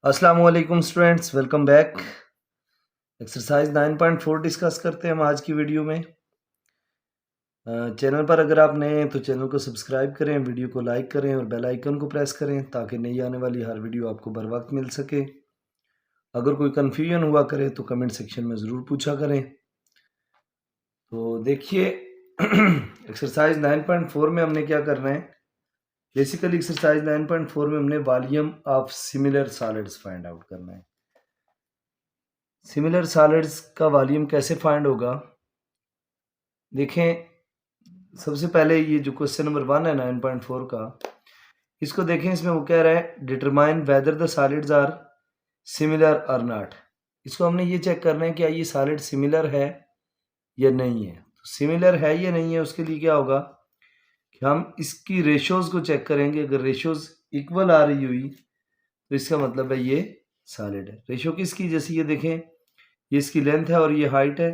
अस्सलामुअलैकुम students, welcome back. Exercise 9.4 discuss करते हैं हम आज की वीडियो में। चैनल पर अगर आप नए हैं तो चैनल को सब्सक्राइब करें, वीडियो को लाइक करें और बेल आइकन को प्रेस करें ताकि नई आने वाली हर वीडियो आपको बर वक्त मिल सके। अगर कोई कन्फ्यूजन हुआ करे तो कमेंट सेक्शन में ज़रूर पूछा करें। तो देखिए एक्सरसाइज 9.4 में हमने क्या करना है। बेसिकली एक्सरसाइज 9.4 में हमने volume of similar solids find out करना है। सिमिलर सॉलिड्स का वॉल्यूम कैसे फाइंड होगा, देखें। सबसे पहले ये जो क्वेश्चन नंबर 1 है 9.4 का, इसको देखें। इसमें वो कह रहा है determine whether the solids are similar और नॉट। इसको हमने ये चेक करना है क्या ये सॉलिड सिमिलर है या नहीं है। तो सिमिलर है या नहीं है उसके लिए क्या होगा कि हम इसकी रेशोज को चेक करेंगे। अगर रेशोज इक्वल आ रही हुई तो इसका मतलब है ये सॉलिड है। रेशो किसकी, जैसे ये देखें, ये इसकी लेंथ है और ये हाइट है,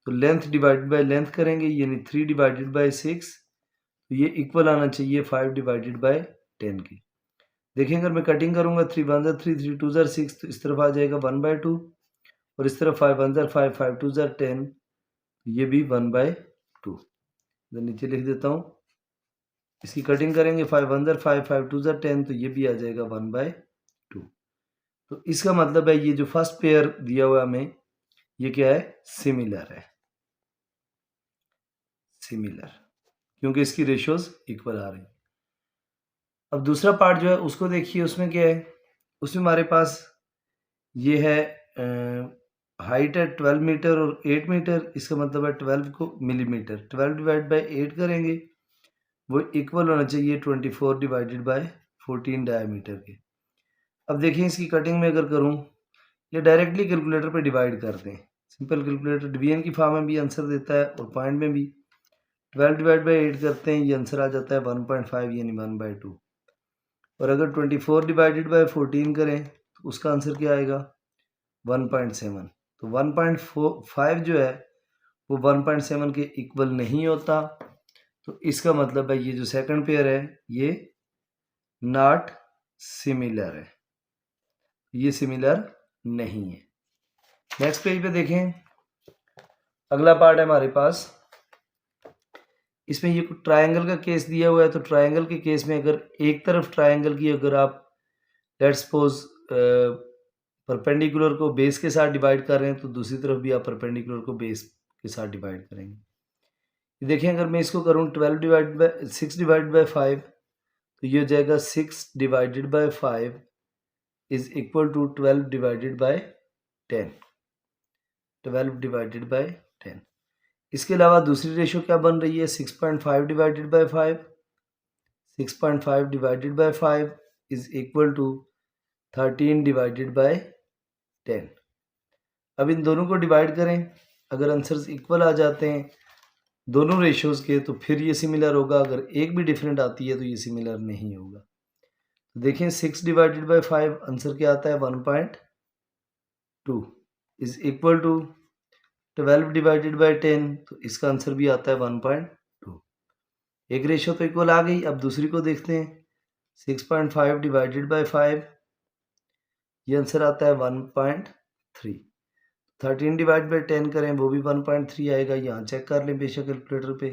तो लेंथ डिवाइडेड बाय लेंथ करेंगे, यानी 3 डिवाइडेड बाय 6, तो ये इक्वल आना चाहिए 5 डिवाइडेड बाय 10 की। देखिए अगर मैं कटिंग करूंगा 3 1 3 3 2 6, तो इस तरफ आ जाएगा 1/2 और इस तरफ 5 1 5 5 2 10, ये भी 1/2। नीचे लिख देता हूँ, इसकी कटिंग करेंगे 5 1 5 5 2 10, तो ये भी आ जाएगा 1/2। तो इसका मतलब है ये जो फर्स्ट पेयर दिया हुआ हमें, ये क्या है, सिमिलर है। सिमिलर क्योंकि इसकी रेशियोज इक्वल आ रही। अब दूसरा पार्ट जो है उसको देखिए, उसमें क्या है। उसमें हमारे पास ये है हाइट है 12 मीटर और 8 मीटर, इसका मतलब है 12 को मिलीमीटर। 12 डिवाइड बाय 8 करेंगे, वो इक्वल होना चाहिए 24 डिवाइडेड बाय 14 डायमीटर के। अब देखिए इसकी कटिंग में अगर करूँ, ये डायरेक्टली कैलकुलेटर पे डिवाइड करते हैं। सिंपल कैलकुलेटर डिवीजन की फॉर्म में भी आंसर देता है और पॉइंट में भी। 12 डिवाइड बाई 8 करते हैं, ये आंसर आ जाता है 1.5 यानी 1/2। और अगर 24 डिवाइडेड बाई 14 करें तो उसका आंसर क्या आएगा, 1.7। तो 1.5 जो है वो 1.7 के इक्वल नहीं होता। तो इसका मतलब है ये जो सेकंड पेयर है ये नॉट सिमिलर है, ये सिमिलर नहीं है। नेक्स्ट पेज पे देखें, अगला पार्ट है हमारे पास। इसमें ये ट्रायंगल का केस दिया हुआ है। तो ट्रायंगल के केस में अगर एक तरफ ट्रायंगल की अगर आप लेट्स सपोज परपेंडिकुलर को बेस के साथ डिवाइड कर रहे हैं, तो दूसरी तरफ भी आप परपेंडिकुलर को बेस के साथ डिवाइड करेंगे। देखें अगर मैं इसको करूं 12 डिवाइड बाय 6 डिवाइड बाय 5, तो ये हो जाएगा 6 divided by 5 is equal to 12 divided by 10। 12 divided by 10। इसके अलावा दूसरी रेशो क्या बन रही है, 6.5 divided by 5। 6.5 divided by 5 is equal to 13 divided by 10। अब इन दोनों को डिवाइड करें, अगर आंसर्स इक्वल आ जाते हैं दोनों रेशियोज के तो फिर ये सिमिलर होगा। अगर एक भी डिफरेंट आती है तो ये सिमिलर नहीं होगा। तो देखें 6 डिवाइडेड बाय 5 आंसर क्या आता है 1.2 is equal to 12 divided by 10, तो इसका आंसर भी आता है 1.2। एक रेशियो तो इक्वल आ गई। अब दूसरी को देखते हैं, 6.5 डिवाइडेड बाय 5, ये आंसर आता है 1.3। 13 डिवाइड बाई 10 करें, वो भी 1.3 आएगा। यहाँ चेक कर लें बेशक कैलकुलेटर पे,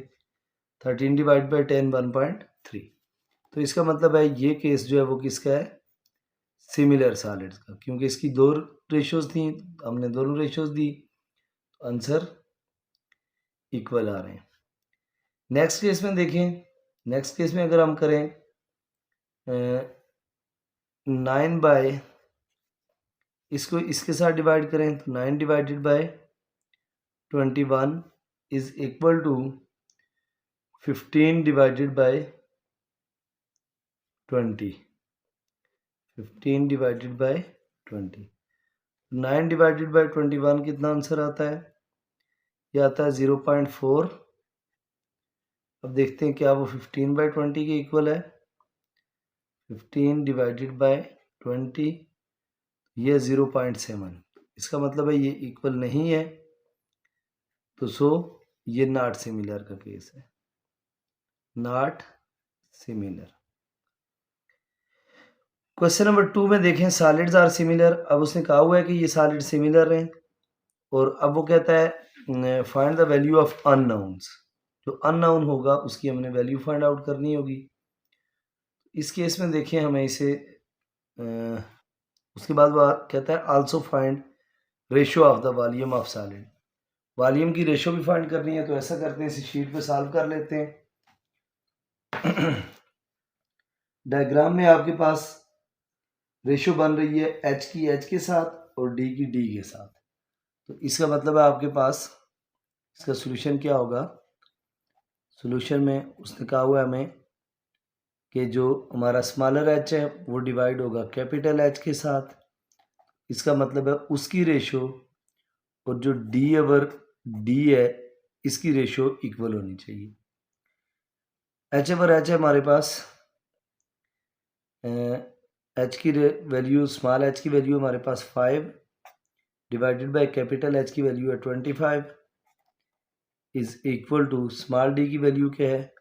13 डिवाइड बाई 10 1.3। तो इसका मतलब है ये केस जो है वो किसका है, सिमिलर सॉलिड्स का, क्योंकि इसकी दो रेशियोज थी, हमने दोनों रेशियोज दी, तो आंसर इक्वल आ रहे हैं। नेक्स्ट केस में देखें, नेक्स्ट केस में अगर हम करें 9 बाय, इसको इसके साथ डिवाइड करें तो 9 divided by 21 is equal to 15 divided by 20। 15 divided by 20। 9 divided by 21 कितना आंसर आता है, ये आता है 0.4। अब देखते हैं क्या वो 15 बाय 20 के इक्वल है। 15 डिवाइडेड बाय 20, ये 0.7। इसका मतलब है ये इक्वल नहीं है, तो सो ये नॉट सिमिलर का केस है, नॉट सिमिलर। क्वेश्चन नंबर 2 में देखें सॉलिड्स आर सिमिलर। अब उसने कहा हुआ है कि ये सॉलिड सिमिलर हैं और अब वो कहता है find the value of unknowns. जो अननोन होगा उसकी हमने वैल्यू फाइंड आउट करनी होगी। इस केस में देखें हमें इसे उसके बाद वो कहता है also find ratio of the volume of solid. Volume की रेशियो भी फाइंड करनी है, तो ऐसा करते हैं इसे शीट पे सॉल्व कर लेते हैं। डायग्राम में आपके पास रेशियो बन रही है एच की एच के साथ और डी की डी के साथ। तो इसका मतलब है आपके पास इसका सॉल्यूशन क्या होगा। सॉल्यूशन में उसने कहा हुआ है हमें कि जो हमारा स्मॉलर एच है वो डिवाइड होगा कैपिटल एच के साथ। इसका मतलब है उसकी रेशियो और जो डी ओवर डी है इसकी रेशियो इक्वल होनी चाहिए। एच ओवर एच है हमारे पास, एच की वैल्यू स्मॉल एच की वैल्यू हमारे पास 5 डिवाइडेड बाय कैपिटल एच की वैल्यू है 25 is equal to small D की वैल्यू क्या है,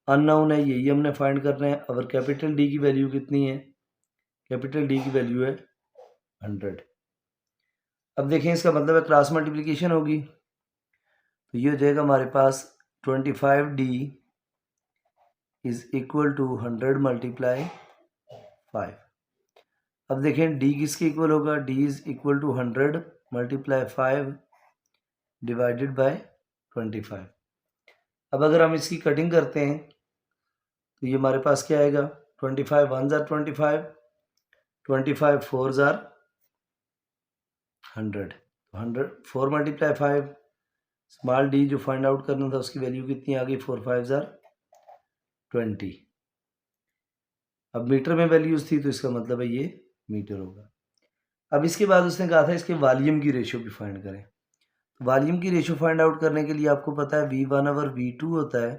अननोन है, यही हमने फाइंड करना है। और कैपिटल डी की वैल्यू कितनी है, कैपिटल डी की वैल्यू है 100। अब देखें इसका मतलब है क्रॉस मल्टीप्लिकेशन होगी, तो ये हो जाएगा हमारे पास 25D is equal to 100 multiply 5। अब देखें डी किसके इक्वल होगा, D is equal to 100 multiply 5 divided by 25। अब अगर हम इसकी कटिंग करते हैं तो ये हमारे पास क्या आएगा, 25 1 jar 25, 25 4 jar 100, 100 4 multiply 5, small D जो फाइंड आउट करना था उसकी वैल्यू कितनी आ गई, 4 5 जार 20। अब मीटर में वैल्यूज थी तो इसका मतलब है ये मीटर होगा। अब इसके बाद उसने कहा था इसके वॉल्यूम की रेशियो भी फाइंड करें। वॉल्यूम की रेशियो फाइंड आउट करने के लिए आपको पता है V1 ओवर V2 होता है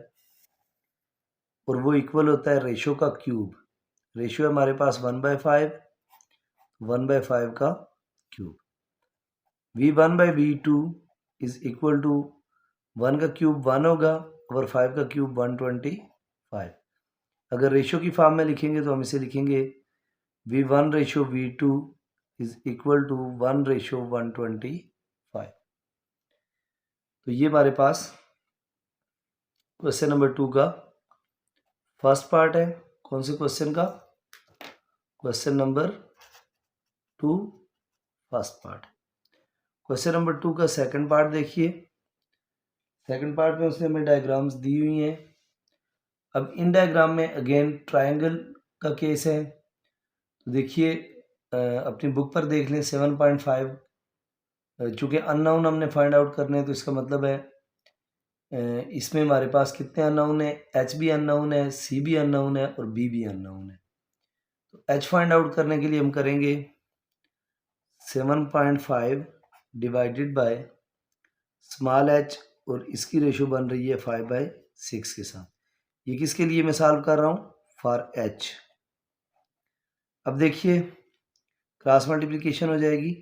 और वो इक्वल होता है रेशियो का क्यूब। रेशियो है हमारे पास 1/5, 1/5 का cube. V1/V2 is equal to 1 का क्यूब 1 होगा और 5 का क्यूब 125। अगर रेशियो की फॉर्म में लिखेंगे तो हम इसे लिखेंगे V1 ratio V2 is equal to 1 ratio 125। तो ये हमारे पास क्वेश्चन नंबर 2 का फर्स्ट पार्ट है। कौन से क्वेश्चन का, question number 2 first part. Question number 2 का सेकंड पार्ट देखिए। सेकंड पार्ट में उसने हमें डायग्राम्स दी हुई हैं। अब इन डायग्राम में अगेन ट्रायंगल का केस है, तो देखिए अपनी बुक पर देख लें 7.5। चूँकि अननोन हमने फाइंड आउट करने हैं तो इसका मतलब है इसमें हमारे पास कितने अननोन है, एच भी अननोन है, सी भी अननोन है और बी भी अननोन है। तो एच फाइंड आउट करने के लिए हम करेंगे 7.5 डिवाइडेड बाय स्मॉल एच और इसकी रेशियो बन रही है 5/6 के साथ। ये किसके लिए मैं सॉल्व कर रहा हूँ, फॉर एच। अब देखिए क्रॉस मल्टीप्लिकेशन हो जाएगी,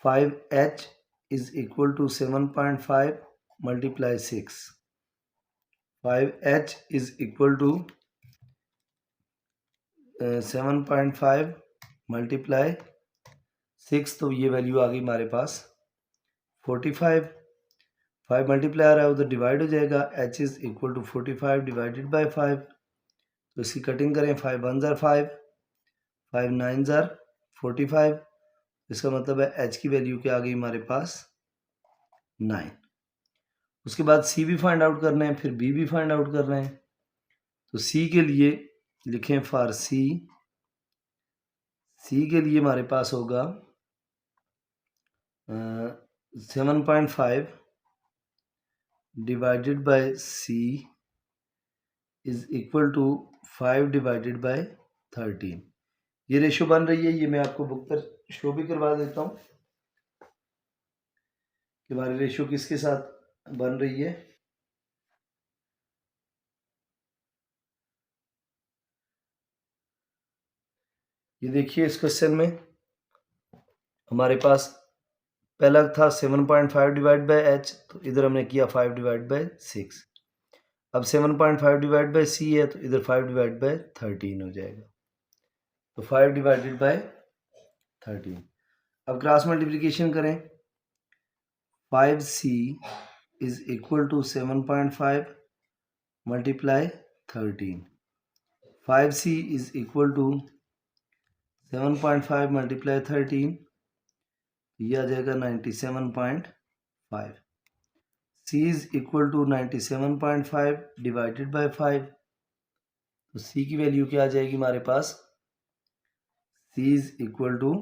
5h is equal to 7.5 multiply 6। 5h is equal to 7.5 multiply 6, तो ये वैल्यू आ गई हमारे पास 45। 5 मल्टीप्लाई आ रहा है उधर डिवाइड हो जाएगा, h is equal to 45 divided by 5। तो इसकी कटिंग करें, 5 1 जार 5, 5 9 जार 45। इसका मतलब है h की वैल्यू क्या आ गई हमारे पास 9। उसके बाद c भी फाइंड आउट करना है, फिर b भी फाइंड आउट करना है। तो c के लिए लिखें फॉर c के लिए हमारे पास होगा 7.5 divided by c is equal to 5 divided by 13। ये रेशियो बन रही है, ये मैं आपको बुक पर शो भी करवा देता हूँ कि हमारी रेशियो किसके साथ बन रही है। ये देखिए इस क्वेश्चन में हमारे पास पहला था 7.5 डिवाइड बाय एच, तो इधर हमने किया 5 डिवाइड बाय 6। अब 7.5 डिवाइड बाय सी है तो इधर 5 डिवाइड बाय 13 हो जाएगा। तो 5 डिवाइडेड बाय 13। अब क्रॉस मल्टीप्लिकेशन करें, 5c is equal to 7.5 multiply 13। 5c is equal to 7.5 multiply 13, ये आ जाएगा 97.5। c is equal to 97.5 divided by 5, तो c की वैल्यू क्या आ जाएगी हमारे पास, c इज इक्वल टू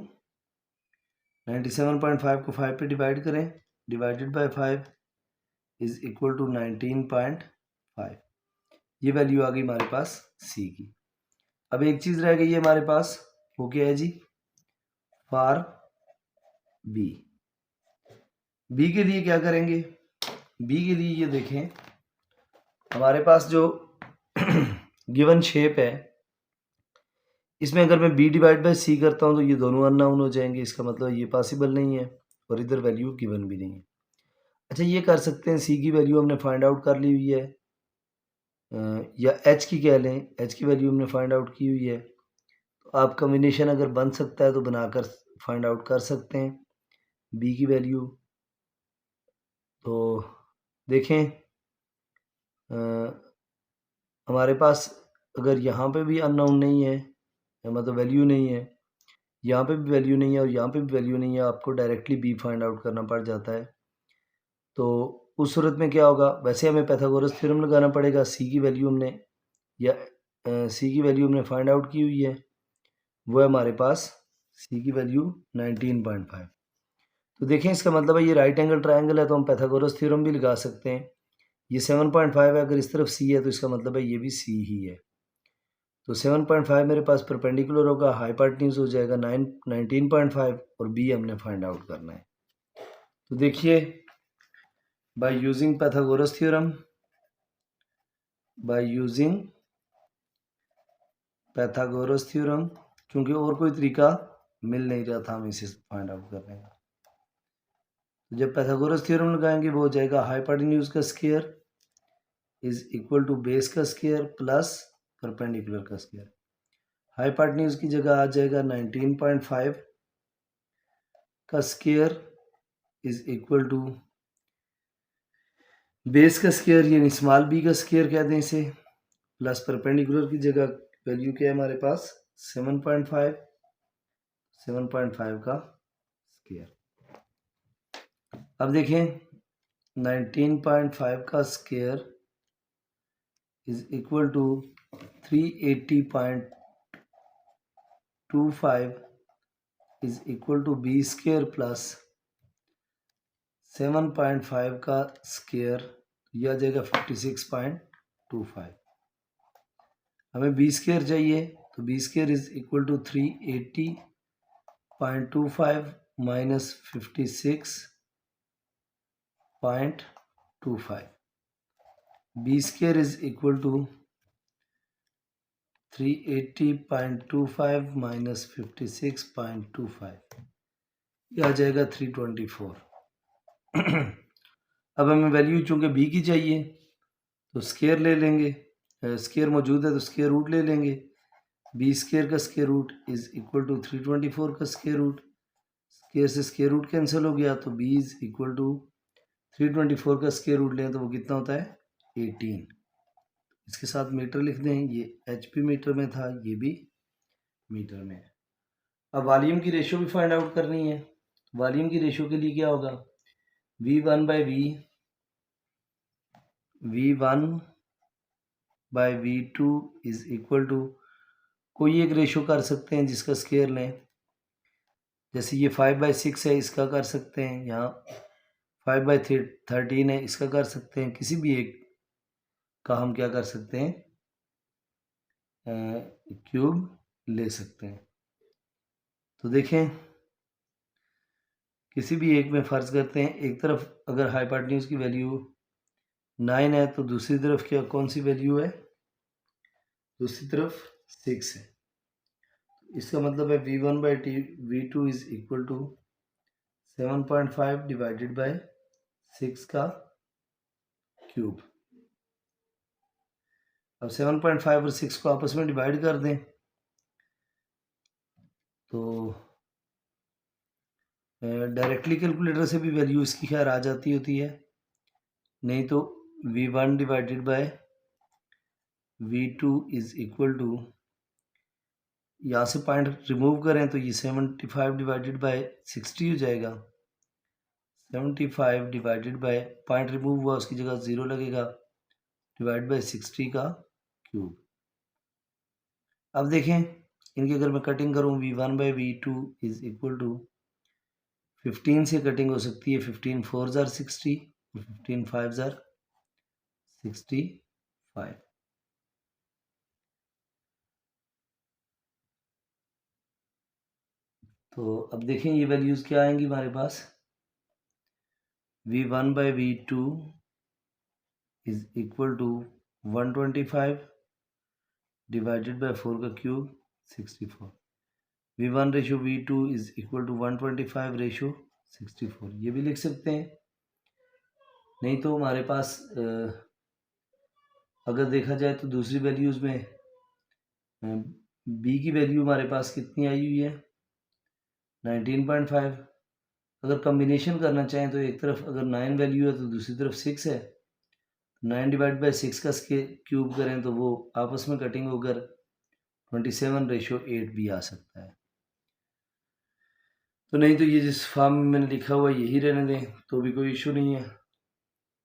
97.5 को 5 पे डिवाइड करें, divided by 5 is equal to 19.5। ये वैल्यू आ गई हमारे पास c की। अब एक चीज़ रह गई है हमारे पास, वो क्या है जी, फॉर बी के लिए क्या करेंगे, बी के लिए ये देखें, हमारे पास जो गिवन शेप है, इसमें अगर मैं b डिवाइड बाय c करता हूँ तो ये दोनों अननोन हो जाएंगे, इसका मतलब ये पॉसिबल नहीं है, और इधर वैल्यू गिवन भी नहीं है। अच्छा, ये कर सकते हैं, c की वैल्यू हमने फाइंड आउट कर ली हुई है, या h की कह लें, h की वैल्यू हमने फाइंड आउट की हुई है, तो आप कम्बिनेशन अगर बन सकता है तो बनाकर फाइंड आउट कर सकते हैं b की वैल्यू। तो देखें, हमारे पास अगर यहाँ पे भी अननोन नहीं है, मतलब वैल्यू नहीं है, यहाँ पे भी वैल्यू नहीं है और यहाँ पे भी वैल्यू नहीं है, आपको डायरेक्टली बी फाइंड आउट करना पड़ जाता है। तो उस सूरत में क्या होगा, वैसे हमें पाइथागोरस थ्योरम लगाना पड़ेगा, सी की वैल्यू हमने सी की वैल्यू हमने फाइंड आउट की हुई है, वो है हमारे पास सी की वैल्यू 19.5। तो देखें, इसका मतलब है ये राइट एंगल ट्रायंगल है, तो हम पाइथागोरस थ्योरम भी लगा सकते हैं। ये 7.5 है, अगर इस तरफ सी है तो इसका मतलब है ये भी सी ही है। तो 7.5 मेरे पास परपेंडिकुलर होगा, हाइपोटेन्यूज हो जाएगा 19.5, और बी हमने फाइंड आउट करना है। तो देखिए, बाय यूजिंग पाइथागोरस थ्योरम, क्योंकि और कोई तरीका मिल नहीं रहा था हमें इसे फाइंड आउट करने का, तो जब पाइथागोरस थ्योरम लगाएंगे वो हो जाएगा हाइपोटेन्यूज का square is equal to base का स्क्वायर प्लस परपेंडिकुलर का स्क्वायर। हाइपोटेन्यूज की जगह आ जाएगा 19.5 का square is equal to base का स्क्वायर यानी स्मॉल बी का स्क्वायर कह दें इसे, प्लस परपेंडिकुलर की जगह वैल्यू क्या है हमारे पास 7.5 का स्क्वायर। अब देखें, 19.5 का square is equal to 380.25 is equal to B square plus 7.5 का स्क्वायर, यह आ जाएगा 56.25। हमें बी स्क्वायर चाहिए, तो B square is equal to 380.25 minus 56.25। B square is equal to 380.25 minus 56.25, यह आ जाएगा 324। अब हमें वैल्यू चूंकि बी की चाहिए तो स्क्वायर ले लेंगे, स्क्वायर मौजूद है तो स्क्वायर रूट ले लेंगे। बी स्क्वायर का square root is equal to 324 का स्क्वायर रूट, स्क्वायर से स्क्वायर रूट कैंसिल हो गया, तो बी इज इक्वल टू 324 का स्क्वायर रूट लें तो वो कितना होता है 18। इसके साथ मीटर लिख दें, ये HP मीटर में था, ये भी मीटर में है। अब वॉल्यूम की रेशियो भी फाइंड आउट करनी है। वॉल्यूम की रेशियो के लिए क्या होगा, V1 by V2 is equal to, कोई एक रेशियो कर सकते हैं जिसका स्क्वायर लें, जैसे ये 5/6 है इसका कर सकते हैं, यहाँ 5/13 है इसका कर सकते हैं, किसी भी एक का हम क्या कर सकते हैं, क्यूब ले सकते हैं। तो देखें, किसी भी एक में फ़र्ज करते हैं, एक तरफ अगर हाइपोटेन्यूज की वैल्यू 9 है तो दूसरी तरफ क्या कौन सी वैल्यू है, दूसरी तरफ 6 है। इसका मतलब है V2 is equal to 7.5 divided by 6 का क्यूब। अब 7.5 और 6 को आपस में डिवाइड कर दें, तो डायरेक्टली कैलकुलेटर से भी वैल्यू इसकी खैर आ जाती होती है, नहीं तो V1 divided by V2 is equal to, यहाँ से पॉइंट रिमूव करें तो ये 75 डिवाइडेड बाय 60 हो जाएगा। 75 डिवाइडेड बाय, पॉइंट रिमूव हुआ उसकी जगह 0 लगेगा, डिवाइड बाय 60 का क्यूब। अब देखें इनकी अगर मैं कटिंग करूँ, V1 by V2 is equal to 15 से कटिंग हो सकती है, 15 4 ज़ार 60 और 15 5 ज़ार 65। तो अब देखें ये वैल्यूज़ क्या आएंगी हमारे पास। V1 by V2 is equal to 125 divided by 4 का cube 64। V1 ratio V2 is equal to 125 ratio 64, ये भी लिख सकते हैं। नहीं तो हमारे पास अगर देखा जाए तो दूसरी वैल्यूज़ में B की वैल्यू हमारे पास कितनी आई हुई है, 19.5। अगर कम्बिनेशन करना चाहें तो एक तरफ अगर 9 वैल्यू है तो दूसरी तरफ 6 है, 9 डिवाइड बाई 6 का क्यूब करें तो वो आपस में कटिंग होकर 27 रेशो 8 भी आ सकता है। तो नहीं तो ये जिस फॉर्म में मैंने लिखा हुआ यही रहने दें तो भी कोई इशू नहीं है।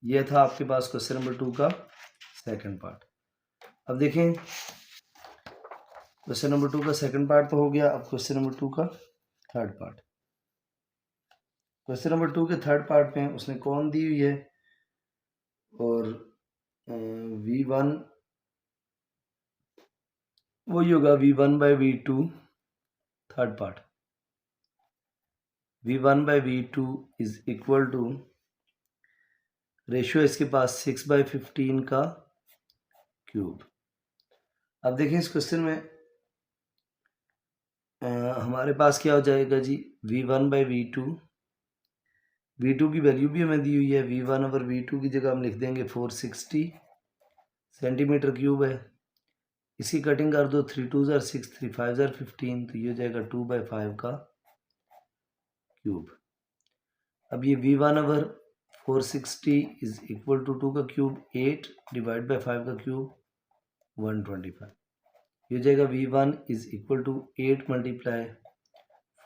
यह था आपके पास क्वेश्चन नंबर 2 का सेकंड पार्ट। अब देखें क्वेश्चन नंबर 2 का सेकंड पार्ट तो हो गया, अब क्वेश्चन नंबर 2 का थर्ड पार्ट। क्वेश्चन नंबर 2 के थर्ड पार्ट में उसने कौन दी हुई है और V1 वही होगा V1 by V2 third part. V1 by V2 is equal to, ratio इसके पास 6 बाई 15 का क्यूब। अब देखें इस क्वेश्चन में हमारे पास क्या हो जाएगा जी, V1 बाई V2, V2 की वैल्यू भी हमें दी हुई है, V1 ओवर V2 की जगह हम लिख देंगे 460 सेंटीमीटर क्यूब है। इसकी कटिंग कर दो, 3 2 ज़ार 6 3 5 ज़ार 15, तो ये हो जाएगा 2 बाई 5 का क्यूब। अब ये V1 over 460 is equal to 2 का क्यूब 8 डिवाइड बाई 5 का क्यूब 125। ये हो जाएगा V1 is equal to 8 multiply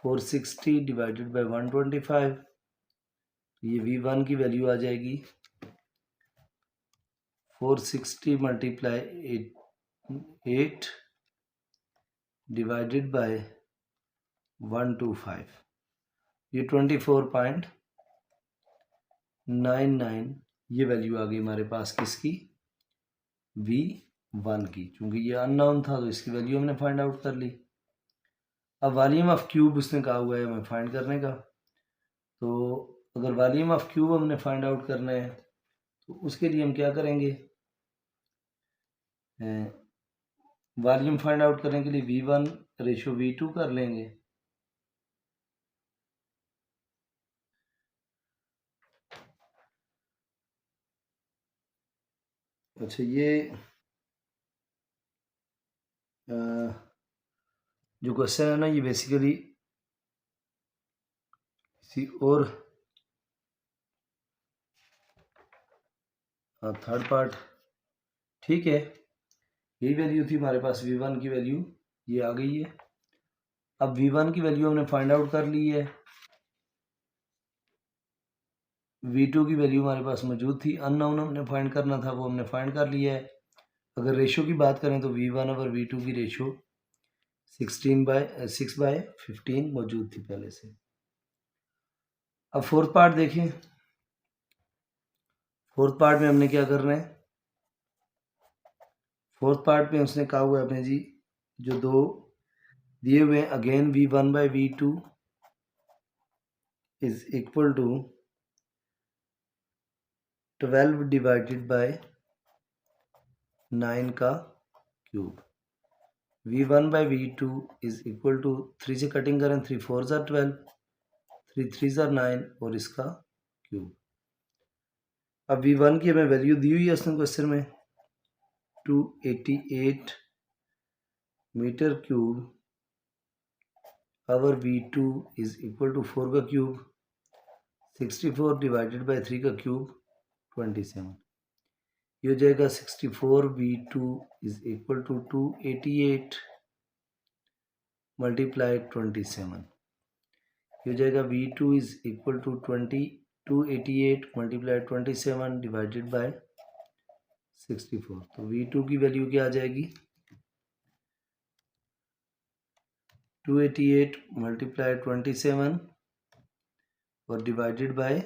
460 divided by 125। ये V1 की वैल्यू आ जाएगी 460 मल्टीप्लाई 8 डिवाइडेड बाय 125, ये 24.99 ये वैल्यू आ गई हमारे पास किसकी, V1 की। चूंकि ये अननोन था तो इसकी वैल्यू हमने फाइंड आउट कर ली। अब वॉल्यूम ऑफ क्यूब उसने कहा हुआ है हमें फाइंड करने का, तो अगर वॉल्यूम ऑफ क्यूब हमने फाइंड आउट करना है तो उसके लिए हम क्या करेंगे, वॉल्यूम फाइंड आउट करने के लिए V1 रेशो V2 कर लेंगे। अच्छा ये जो क्वेश्चन है ना ये बेसिकली किसी और थर्ड पार्ट, ठीक है यही वैल्यू थी हमारे पास, V1 की वैल्यू ये आ गई है। अब V1 की वैल्यू हमने फाइंड आउट कर ली है, V2 की वैल्यू हमारे पास मौजूद थी, अननोन हमने फाइंड करना था वो हमने फाइंड कर लिया है। अगर रेशो की बात करें तो V1 ओवर V2 की रेशो 6/15 मौजूद थी पहले से। अब फोर्थ पार्ट देखें, फोर्थ पार्ट में हमने क्या करना है, फोर्थ पार्ट में उसने कहा हुआ है अपने जी जो दो दिए हुए हैं, again V1 by V2 is equal to 12 divided by 9 का cube. V1 by V2 is equal to 3 से कटिंग करें, 3 4 ज़ार 12, 3 3 ज़ार 9 और इसका क्यूब। अब V1 की हमें वैल्यू दी हुई है उसने क्वेश्चन में 288 metre cube our V2 is equal to 4 का क्यूब, 64 डिवाइडेड बाय 3 का क्यूब 27, ये हो जाएगा 64 V2 is equal to 288 multiply 27, ये हो जाएगा V2 is equal to 288 multiply 27 divided by 64। तो V2 की वैल्यू क्या आ जाएगी, 288 मल्टीप्लाई 27 और डिवाइडेड बाय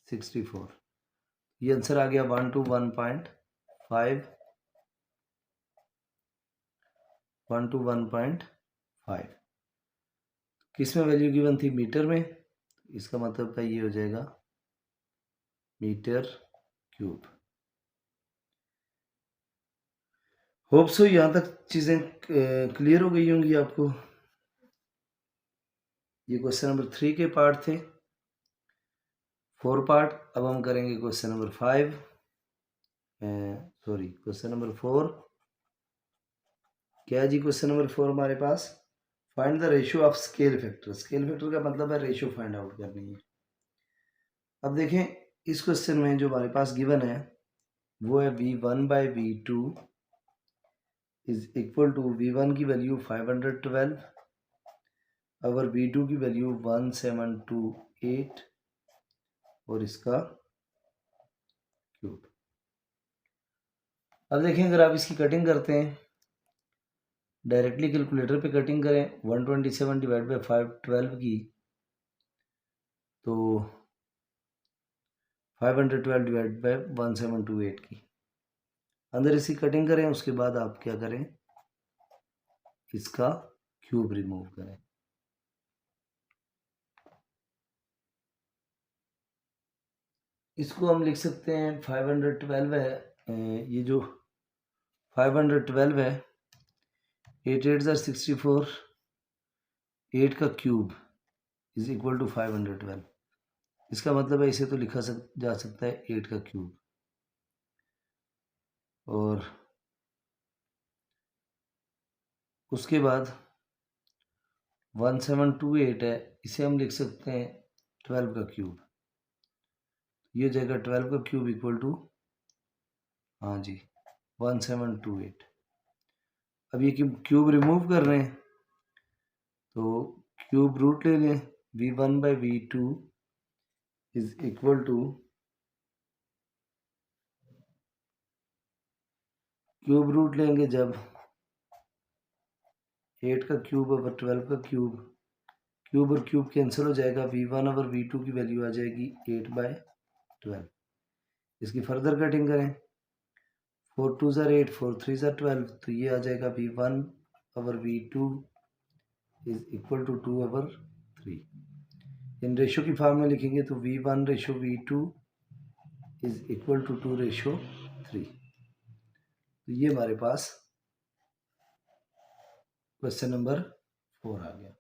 64, ये आंसर आ गया 1 to 1.5। किस में वैल्यू गिवन थी, मीटर में, इसका मतलब का ये हो जाएगा मीटर क्यूब। होप सो यहाँ तक चीज़ें क्लियर हो गई होंगी आपको। ये क्वेश्चन नंबर 3 के पार्ट थे, 4 पार्ट। अब हम करेंगे question number 5, sorry question number 4। क्या है जी क्वेश्चन नंबर 4 हमारे पास, find the ratio of scale factor. Scale factor का मतलब है रेशियो फाइंड आउट करनी है। अब देखें इस क्वेश्चन में जो हमारे पास गिवन है वो है V1 by V2 is equal to V1 की वैल्यू 512 और V2 की वैल्यू 1728 और इसका क्यूब। अब देखें अगर आप इसकी कटिंग करते हैं, डायरेक्टली कैलकुलेटर पे कटिंग करें 127 डिवाइड बाई 512 की, तो 512 डिवाइड बाई 1728 की, अंदर इसकी कटिंग करें, उसके बाद आप क्या करें, इसका क्यूब रिमूव करें। इसको हम लिख सकते हैं 512 है, ये जो 512 है 8 8 64, 8 का क्यूब इज इक्वल टू 512। इसका मतलब है इसे तो लिखा जा सकता है 8 का क्यूब, और उसके बाद 1728 है, इसे हम लिख सकते हैं 12 का क्यूब। ये हो जाएगा 12 का क्यूब इक्वल टू, हाँ जी 1728। अब ये क्यूब रिमूव कर रहे हैं तो क्यूब रूट ले लें, V1 by V2 is equal to, cube root लेंगे जब 8 का क्यूब और 12 का क्यूब, क्यूब और क्यूब कैंसिल हो जाएगा, V1 और V2 की वैल्यू आ जाएगी 8 बाई 12। इसकी फर्दर कटिंग करें, 4 2 8, 4 3 12, तो ये आ जाएगा V1 और V2 इज इक्वल टू 2 और 3। इन रेशो की फॉर्म में लिखेंगे तो V1 ratio V2 is equal to 2 ratio 3। तो ये हमारे पास क्वेश्चन नंबर 4 आ गया।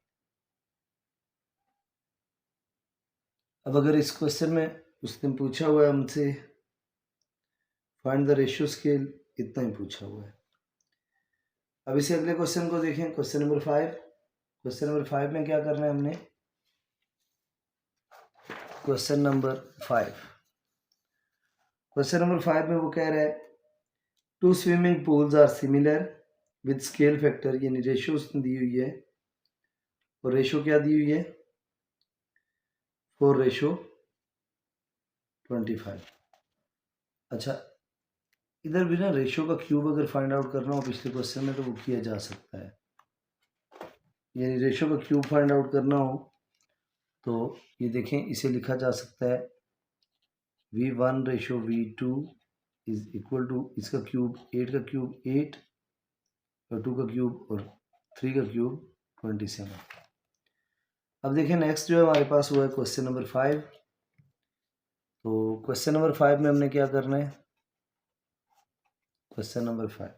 अब अगर इस क्वेश्चन में उसने पूछा हुआ है हमसे फाइंड द रेशियो स्केल, इतना ही पूछा हुआ है। अब इसे अगले क्वेश्चन को देखें, क्वेश्चन नंबर 5। क्वेश्चन नंबर 5 में क्या करना है हमने, क्वेश्चन नंबर 5, क्वेश्चन नंबर 5 में वो कह रहा है two swimming pools are similar with scale factor, यानी रेशियो उसने दी हुई है, और रेशियो क्या दी हुई है 4:25। अच्छा इधर भी ना रेशियो का क्यूब अगर फाइंड आउट करना हो पिछले क्वेश्चन में तो वो किया जा सकता है, यानी रेशियो का क्यूब फाइंड आउट करना हो तो ये देखें इसे लिखा जा सकता है V1 ratio V2 is equal to, इसका क्यूब 8 का क्यूब 8 और 2 का क्यूब और 3 का क्यूब 27। अब देखें नेक्स्ट जो है हमारे पास हुआ है क्वेश्चन नंबर 5। तो क्वेश्चन नंबर 5 में हमने क्या करना है, क्वेश्चन नंबर 5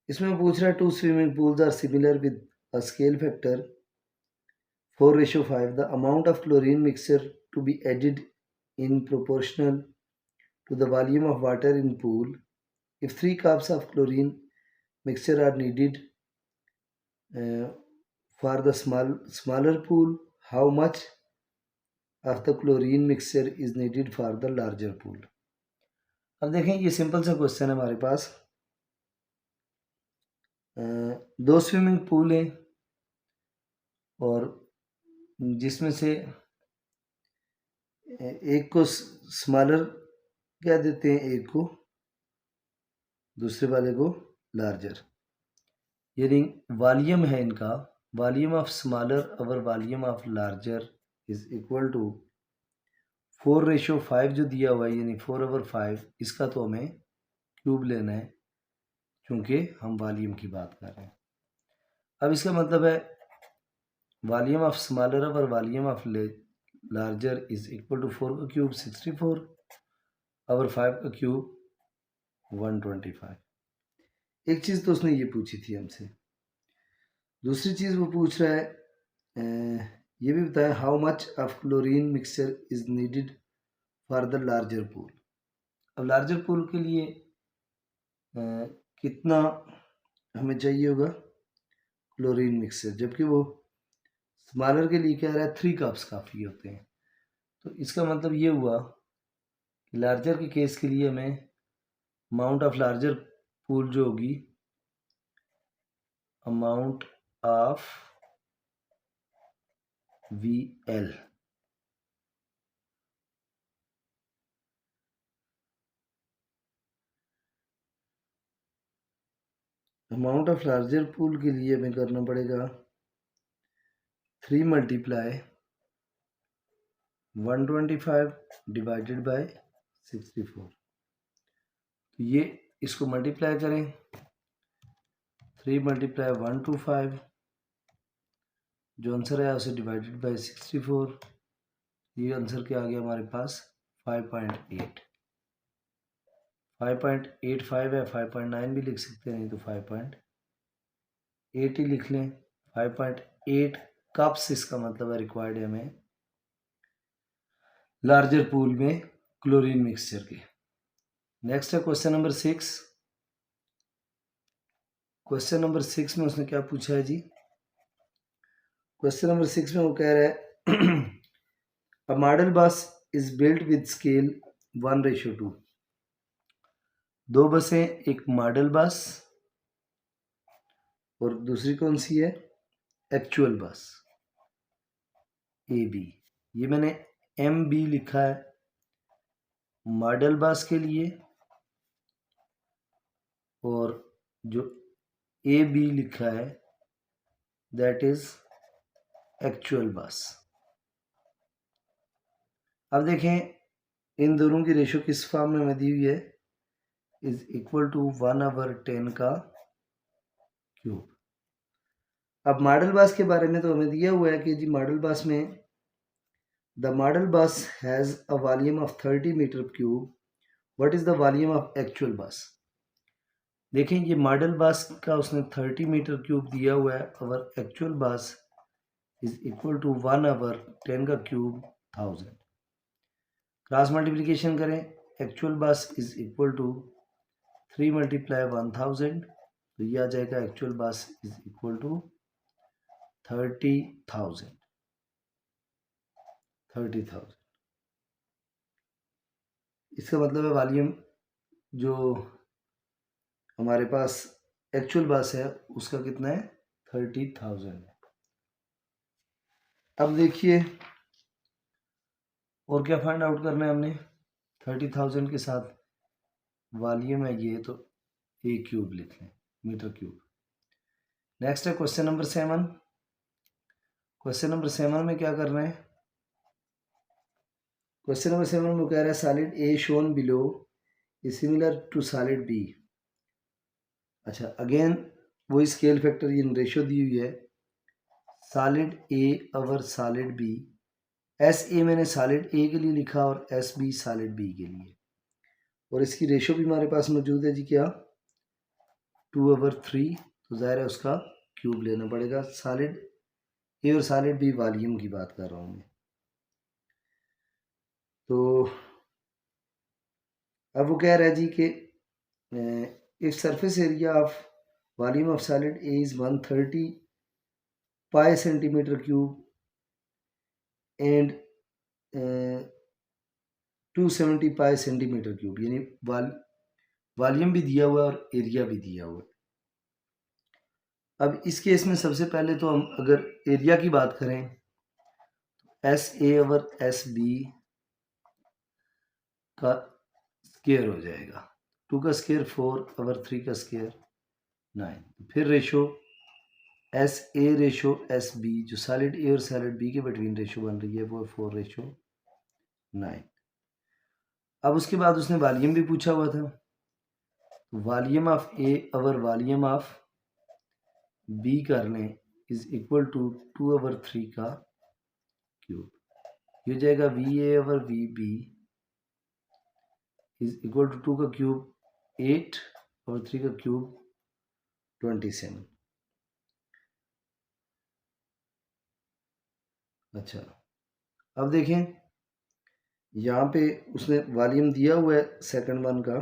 इसमें पूछ रहा है two swimming pools are similar with a scale factor 4:5, the amount of chlorine mixture to be added in proportional to the volume of water in pool. If 3 cups of chlorine mixture are needed for the smaller pool, how much of the chlorine mixture is needed for the larger pool? अब देखें ये simple सा question है हमारे पास। दो swimming pool हैं और जिसमें से एक को स्मॉलर क्या देते हैं, एक को, दूसरे वाले को लार्जर। यानी वॉल्यूम है इनका, वॉल्यूम ऑफ स्मॉलर और volume of larger is equal to 4:5 जो दिया हुआ है, यानी 4/5। इसका तो हमें क्यूब लेना है क्योंकि हम वॉल्यूम की बात कर रहे हैं। अब इसका मतलब है वॉल्यूम ऑफ स्मॉलर और volume of larger is equal to 4 का क्यूब 64 और 5 का क्यूब 125। एक चीज़ तो उसने ये पूछी थी हमसे। दूसरी चीज़ वो पूछ रहा है ये भी बताया how much of chlorine mixture is needed for the larger pool. अब लार्जर पूल के लिए कितना हमें चाहिए होगा क्लोरीन मिक्सचर, जबकि वो स्मॉलर के लिए कह रहा है 3 कप्स काफ़ी होते हैं। तो इसका मतलब ये हुआ कि लार्जर के केस के लिए हमें अमाउंट ऑफ लार्जर पूल जो होगी, amount of VL, amount of larger pool के लिए हमें करना पड़ेगा 3 × 125 डिवाइडेड बाय 64। तो ये इसको मल्टीप्लाई करें, 3 × 125, जो आंसर है उसे डिवाइडेड बाय 64। ये आंसर क्या आ गया हमारे पास 5.8। 5.85 है, 5.9 भी लिख सकते हैं, नहीं तो 5.8 ही लिख लें। 5.8 कप्स इसका मतलब है रिक्वायर्ड है हमें लार्जर पूल में क्लोरीन मिक्सचर के। नेक्स्ट है क्वेश्चन नंबर 6। क्वेश्चन नंबर 6 में उसने क्या पूछा है जी? क्वेश्चन नंबर 6 में वो कह रहा है अ मॉडल बस इज बिल्ट विद स्केल 1:2। दो बसें, एक मॉडल बस और दूसरी कौन सी है, एक्चुअल बस AB। ये मैंने MB लिखा है मॉडल बस के लिए और जो AB लिखा है दैट इज एक्चुअल बस। अब देखें इन दोनों की रेशो किस फॉर्म में हमें दी हुई है, इज इक्वल टू 1/10 का क्यूब। अब मॉडल बस के बारे में तो हमें दिया हुआ है कि जी मॉडल बस में the model bus has a volume of 30 metre cube, what is the volume of actual bus. देखें ये मॉडल बस का उसने 30 मीटर क्यूब दिया हुआ है और एक्चुअल बस इज इक्वल टू 1/10 का क्यूब 1000। क्रॉस मल्टीप्लिकेशन करें, एक्चुअल बस इज इक्वल टू 3 × 1000, तो ये आ जाएगा एक्चुअल बस इज इक्वल टू 30,000। इसका मतलब है वॉल्यूम जो हमारे पास एक्चुअल बस है उसका कितना है 30,000 है। अब देखिए और क्या फाइंड आउट करना है हमने, 30,000 के साथ वॉल्यूम है ये, तो A क्यूब लिख लें, मीटर क्यूब। नेक्स्ट है क्वेश्चन नंबर 7। क्वेश्चन नंबर 7 में क्या करना है, क्वेश्चन नंबर 7 में कह रहा है solid A shown below is similar to solid B। अच्छा अगेन वही स्केल फैक्टर ये रेशो दी हुई है, सॉलिड A और सॉलिड B। SA मैंने सॉलिड A के लिए लिखा और SB सॉलिड B के लिए, और इसकी रेशो भी हमारे पास मौजूद है जी, क्या 2/3। तो ज़ाहिर है उसका क्यूब लेना पड़ेगा। सॉलिड A और सॉलिड B वॉल्यूम की बात कर रहा हूँ मैं। तो अब वो कह रहा है जी कि if surface area of volume of solid A is 130 pi centimetre cube and 270 pi centimetre cube, यानी वॉल्यूम भी दिया हुआ है और एरिया भी दिया हुआ है। अब इस केस में सबसे पहले तो हम अगर एरिया की बात करें, S A over S B का स्केयर हो जाएगा, 2 का स्केयर 4 ओवर 3 का स्केयर 9। फिर ratio S A ratio S B, जो सॉलिड ए और सॉलिड बी के बिटवीन रेशो बन रही है, वो 4:9। अब उसके बाद उसने वॉल्यूम भी पूछा हुआ था, volume of A over volume of B कर लें इज इक्वल टू 2/3 का क्यूब। ये हो जाएगा V A over V B is equal to 2 का क्यूब 8/3 का क्यूब 27। अच्छा, अब देखें यहाँ पे उसने वॉल्यूम दिया हुआ है सेकंड वन का,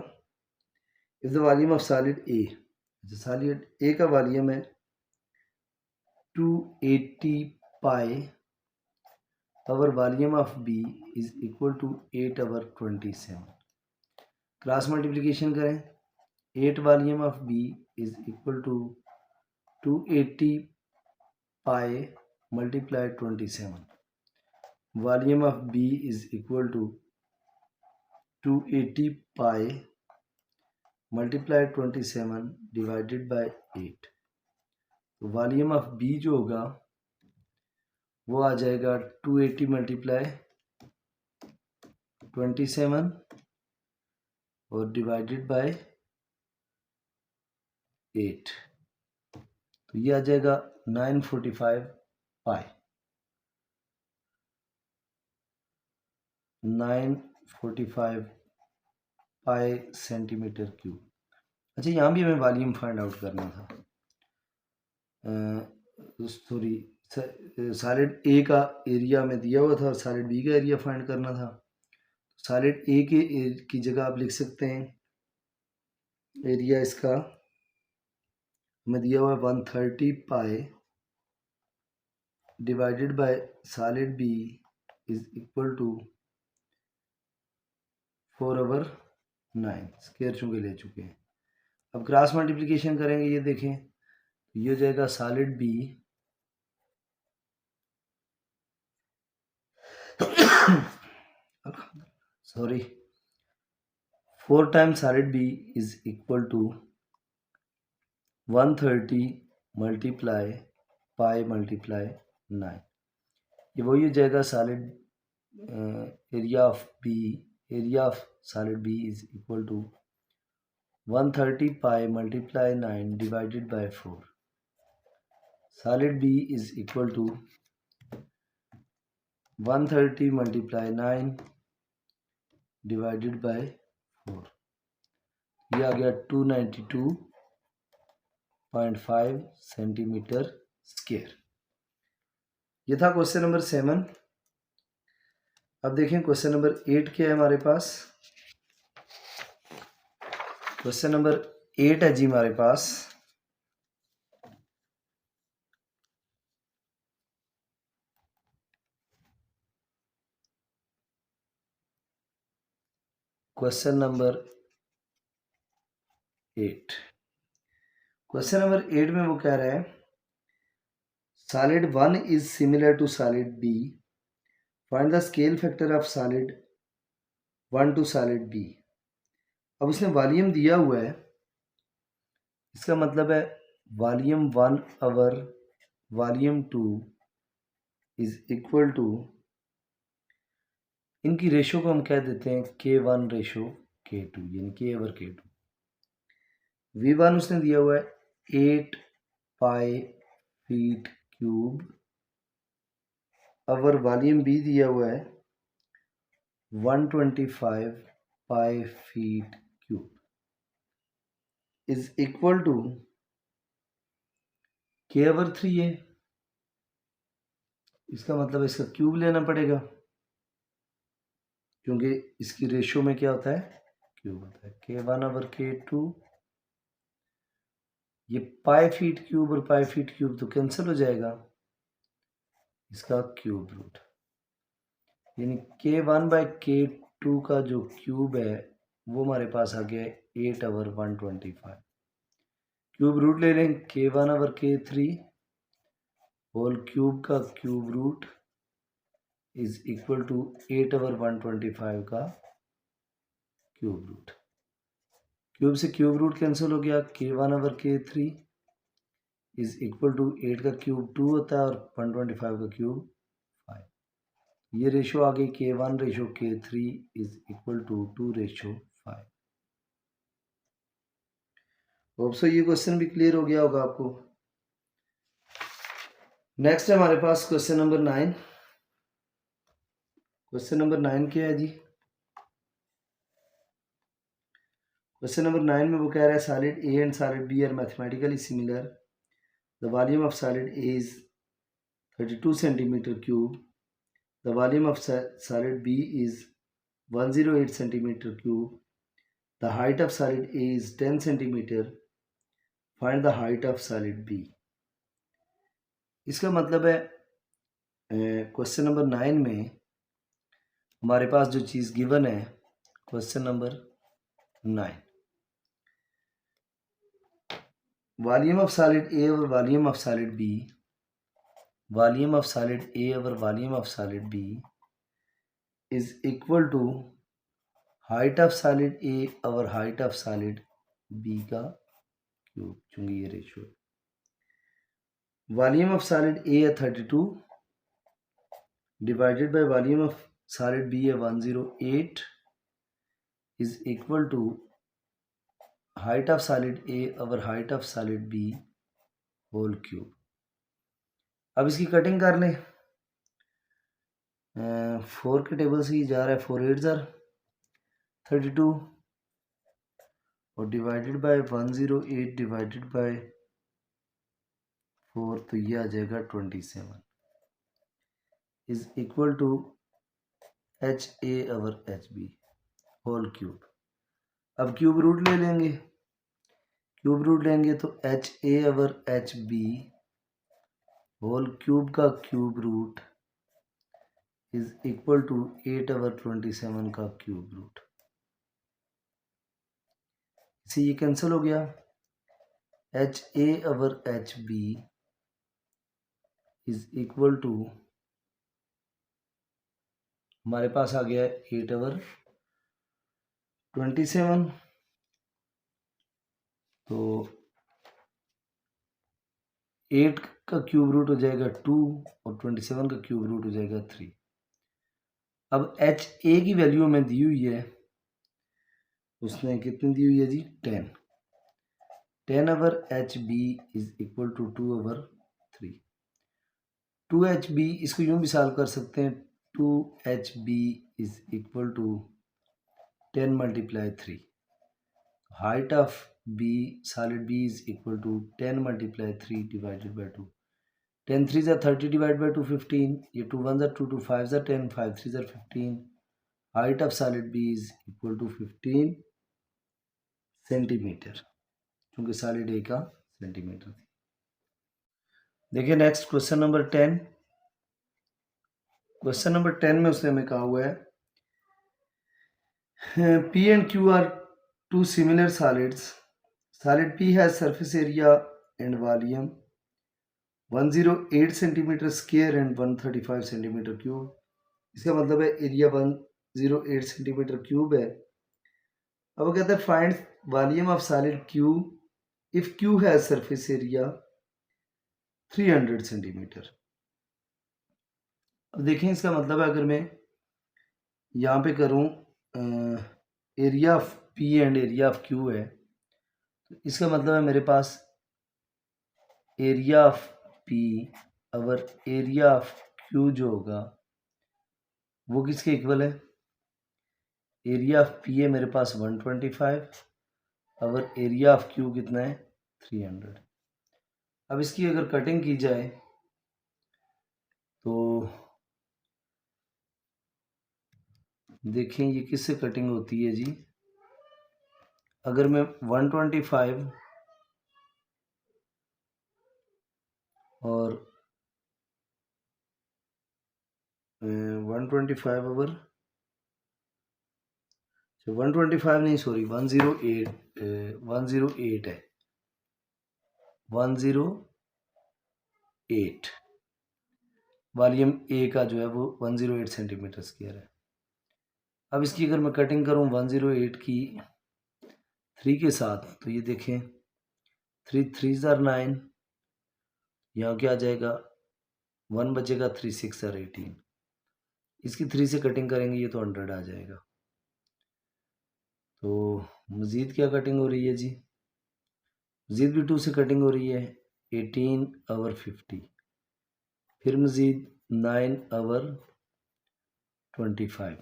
is the volume of solid A. Solid A का वॉल्यूम है 280 pi over volume of B is equal to 8/27। Cross multiplication करें, 8 volume of B is equal to 280 pi multiply 27। Volume of B is equal to 280 pi multiply 27 divided by 8। तो volume of B जो होगा वो आ जाएगा 280 multiply 27 और divided by 8, तो ये आ जाएगा 945 पाई, 945 पाई सेंटीमीटर क्यूब। अच्छा, यहाँ भी हमें वॉल्यूम फाइंड आउट करना था, सॉरी सॉलिड ए का एरिया में दिया हुआ था और सॉलिड बी का एरिया फाइंड करना था। सॉलिड ए की जगह आप लिख सकते हैं एरिया इसका हमें दिया हुआ है 130 pi divided by solid B is equal to 4/9, square चूंकि ले चुके हैं। अब क्रॉस मल्टीप्लिकेशन करेंगे, ये देखें ये हो जाएगा solid B sorry 4 times solid B is equal to 130 multiply pi multiply 9। ये वही हो जाएगा solid area of B, area of solid B is equal to 130 pi multiply 9 divided by 4। Solid B is equal to 130 multiply 9 divided by 4। ये आ गया 292.5 centimetre square. ये था question number 7। अब देखें क्वेश्चन नंबर 8 क्या है हमारे पास। क्वेश्चन नंबर 8 है जी हमारे पास, क्वेश्चन नंबर 8। क्वेश्चन नंबर 8 में वो कह रहा है solid 1 is similar to solid B, find the scale factor of solid 1 to solid B. अब उसने वॉल्यूम दिया हुआ है, इसका मतलब है volume 1 over volume 2 is equal to, इनकी रेशो को हम कह देते हैं K1 रेशो K2, यानी K ओवर K2। V1 उसने दिया हुआ है 8 pi feet cube over volume B दिया हुआ है 125 pi feet cube is equal to K over 3 है। इसका मतलब इसका क्यूब लेना पड़ेगा क्योंकि इसकी रेशो में क्या होता है, क्यूब होता है। K1 ओवर K2, ये पाई फीट क्यूब और पाई फीट क्यूब तो कैंसिल हो जाएगा, इसका क्यूब रूट, यानी K1/K2 का जो क्यूब है वो हमारे पास आ गया 8/125। क्यूब रूट ले लें K1/K3 होल क्यूब का cube root is equal to 8/125 का क्यूब रूट। क्यूब से क्यूब रूट कैंसिल हो गया, K1/K3 इज इक्वल टू 8 का क्यूब 2 होता है और 125 का क्यूब 5। ये रेशो आ गई K1/K3 is equal to 2/5। Hope so ये क्वेश्चन भी क्लियर हो गया होगा आपको। नेक्स्ट है हमारे पास क्वेश्चन नंबर 9। क्वेश्चन नंबर 9 क्या है जी? क्वेश्चन नंबर 9 में वो कह रहा है solid A and solid B are mathematically similar, the volume of solid A is 32 centimetre cube, the volume of solid B is 108 centimetre cube, the height of solid A is 10 centimetre, find the height of solid B. इसका मतलब है question number 9 में हमारे पास जो चीज़ given है, question number 9, volume of solid A और volume of solid B, volume of solid A और volume of solid B is equal to height of solid A और हाइट ऑफ सॉलिड बी का क्यूब, चूंकि ये ratio. Volume of solid A है 32 divided by volume of solid B है 108 is equal to height of solid A और height of solid B whole cube. अब इसकी cutting कर लें। 4 के टेबल से ही जा रहा है, 4 8 ज़र 32 और डिवाइडेड बाय 108 डिवाइडेड बाय 4, तो ये आ जाएगा 27 is equal to H A और एच बी होल क्यूब। अब क्यूब रूट ले लेंगे, क्यूब रूट लेंगे तो एच ए और एच बी होल क्यूब का cube root is equal to 8/27 का क्यूब रूट। इसे ये कैंसिल हो गया, एच ए और H B is equal to हमारे पास आ गया 8/27, तो 8 का क्यूब रूट हो जाएगा 2 और 27 का क्यूब रूट हो जाएगा 3। अब एच ए की वैल्यू हमें दी हुई है, उसने कितनी दी हुई है जी? 10 /HB is equal to 2/3। 2HB इसको यूं भी सॉल्व कर सकते हैं, 2HB is equal to 10 × 3। Height of B solid B is equal to 10 × 3 divided by 2। 10 3 ज़ा 30 डिवाइड बाय 2 15, ये 2 1 ज़ा 2 2 5 ज़ा 10 5 3 ज़ा 15। Height of solid B is equal to 15 centimetre, क्योंकि सॉलिड ए का सेंटीमीटर थी। देखिए next question number 10। Question number 10 में उसने हमें कहा हुआ है P and Q are two similar solids. Solid P has surface area and volume 108 centimeter square and 135 centimeter cube. इसका मतलब है एरिया 108 सेंटीमीटर क्यूब है। अब वो कहता है find volume of solid Q if Q has surface area 300 centimetre. अब देखें इसका मतलब है, अगर मैं यहाँ पे करूँ area of P and area of Q है, तो इसका मतलब है मेरे पास एरिया ऑफ पी और एरिया ऑफ क्यू जो होगा वो किसके इक्वल है? एरिया ऑफ पी है मेरे पास 125 और एरिया ऑफ क्यू कितना है? 300। अब इसकी अगर कटिंग की जाए तो देखें ये किससे कटिंग होती है जी। अगर मैं 125 और 125 ओवर 125 नहीं, सॉरी 108, 108 है, 108 वॉल्यूम ए का जो है वो 108 सेंटीमीटर स्क्वायर है। अब इसकी अगर मैं कटिंग करूं 108 की 3 के साथ, तो ये देखें 3 3 ज़ार 9, यहाँ क्या आ जाएगा 1 बचेगा, 3 6 ज़ार 18, इसकी 3 से कटिंग करेंगे ये तो 100 आ जाएगा। तो मज़ीद क्या कटिंग हो रही है जी, मज़ीद भी 2 से कटिंग हो रही है, 18 ओवर 50, फिर मज़ीद 9 ओवर 25।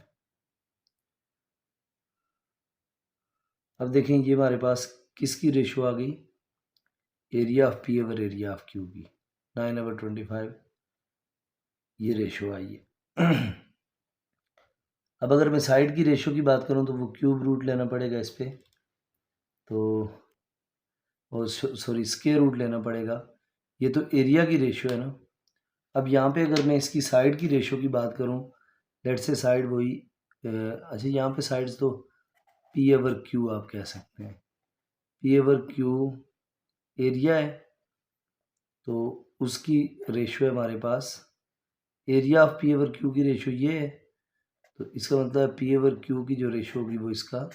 अब देखें ये हमारे पास किसकी रेशो आ गई, area of P over area of Q की, 9 ओवर 25 ये रेशो आई है। अब अगर मैं साइड की रेशो की बात करूं तो वो क्यूब रूट लेना पड़ेगा इस पर, तो और सॉरी स्क्वायर रूट लेना पड़ेगा, ये तो एरिया की रेशो है ना। अब यहाँ पे अगर मैं इसकी साइड की रेशो की बात करूँ, लेट से साइड वही अच्छा यहाँ पे साइड्स तो पी ओवर क्यू आप कह सकते हैं, पी ओवर क्यू एरिया है, तो उसकी रेशो है हमारे पास, area of P over Q की रेशो ये है, तो इसका मतलब है पी ओवर क्यू की जो रेशो होगी वो इसका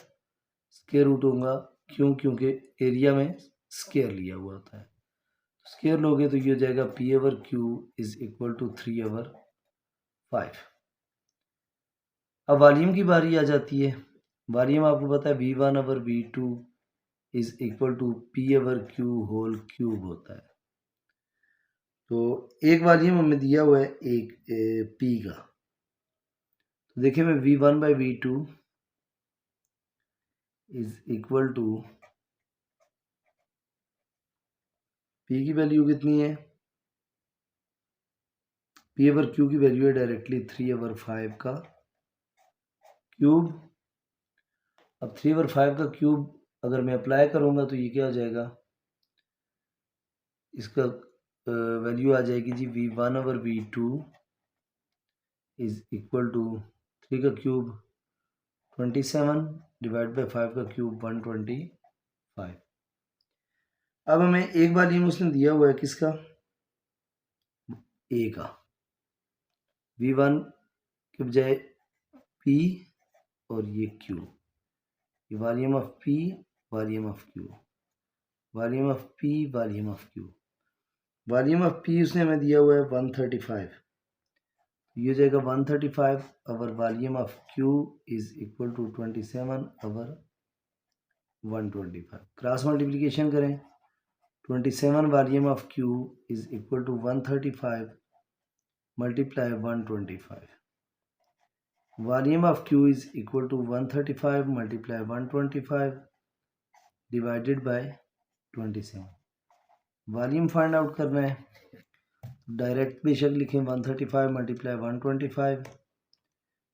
स्क्वायर रूट होगा, क्यों, क्योंकि एरिया में स्क्वायर लिया हुआ होता है, स्क्वायर लोगे तो ये हो जाएगा P over Q is equal to 3 over 5। अब वॉल्यूम की बारी आ जाती है, वॉल्यूम आपको पता है V1 over V2 is equal to P over Q whole cube होता है। तो एक वॉल्यूम हमें दिया हुआ है एक P का, तो देखिए मैं V1 by V2 is equal to P की वैल्यू कितनी है, P ओवर Q की वैल्यू है डायरेक्टली 3 ओवर 5 का क्यूब। अब 3 ओवर 5 का क्यूब अगर मैं अप्लाई करूँगा तो ये क्या हो जाएगा, इसका वैल्यू आ जाएगी जी V1 over V2 is equal to 3 का क्यूब 27 डिवाइड बाई 5 का क्यूब 125। अब हमें एक वॉल्यूम उसने दिया हुआ है किसका, ए का, V1 के बजाय P और ये Q, ये volume of P, volume of Q, volume of P, volume of Q, volume of P उसने हमें दिया हुआ है 135, ये हो जाएगा 135 over volume of Q is equal to 27 over 125, cross multiplication करें, 27 volume of Q is equal to 135 multiply 125, volume of Q is equal to 135 multiply 125 divided by 27। Volume find out करना है, डायरेक्ट बेशक लिखें 135 मल्टीप्लाई 125,